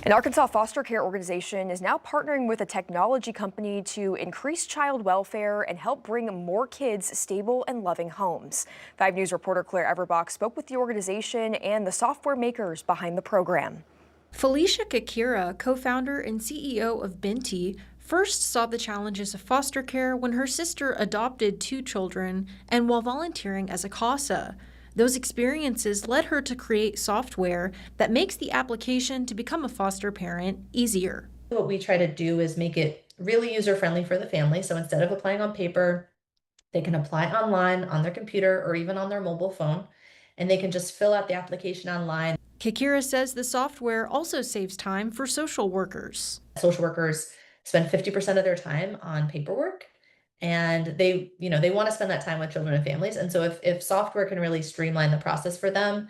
An Arkansas foster care organization is now partnering with a technology company to increase child welfare and help bring more kids stable and loving homes. 5 News reporter Claire Everbach spoke with the organization and the software makers behind the program. Felicia Kakira, co-founder and CEO of Binti, first saw the challenges of foster care when her sister adopted 2 children and while volunteering as a CASA. Those experiences led her to create software that makes the application to become a foster parent easier. What we try to do is make it really user-friendly for the family. So instead of applying on paper, they can apply online on their computer or even on their mobile phone, and they can just fill out the application online. Kakira says the software also saves time for social workers. Social workers spend 50% of their time on paperwork, and they want to spend that time with children and families. And so if software can really streamline the process for them,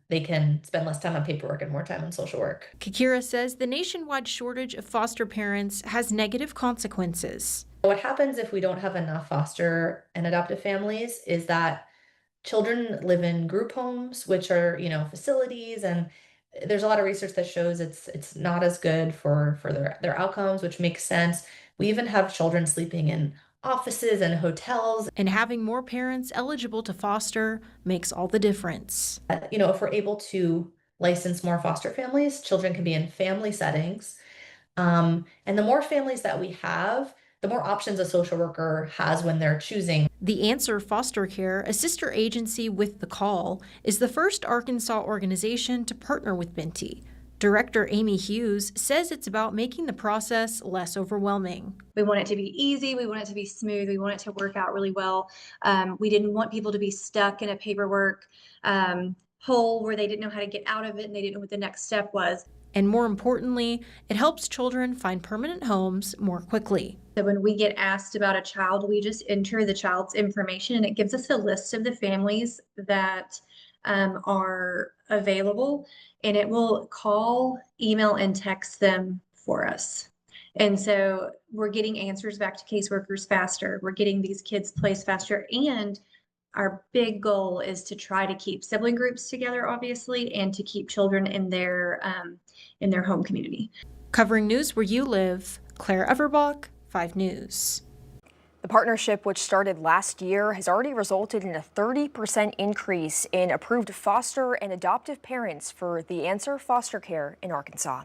they can spend less time on paperwork and more time on social work. Kakira says the nationwide shortage of foster parents has negative consequences. What happens if we don't have enough foster and adoptive families is that children live in group homes, which are, facilities, and there's a lot of research that shows it's not as good for their outcomes, which makes sense. We even have children sleeping in offices and hotels. And having more parents eligible to foster makes all the difference. If we're able to license more foster families, children can be in family settings. And the more families that we have, the more options a social worker has when they're choosing. The Answer Foster Care, a sister agency with The Call, is the first Arkansas organization to partner with Binti. Director Amy Hughes says it's about making the process less overwhelming. We want it to be easy. We want it to be smooth. We want it to work out really well. We didn't want people to be stuck in a paperwork hole where they didn't know how to get out of it and they didn't know what the next step was. And more importantly, it helps children find permanent homes more quickly. So when we get asked about a child, we just enter the child's information and it gives us a list of the families that are available, and it will call, email, and text them for us. And so we're getting answers back to caseworkers faster. We're getting these kids placed faster. And our big goal is to try to keep sibling groups together, obviously, and to keep children in their home community. Covering news where you live, Claire Everbach, 5 News. The partnership, which started last year, has already resulted in a 30% increase in approved foster and adoptive parents for the Answer Foster Care in Arkansas.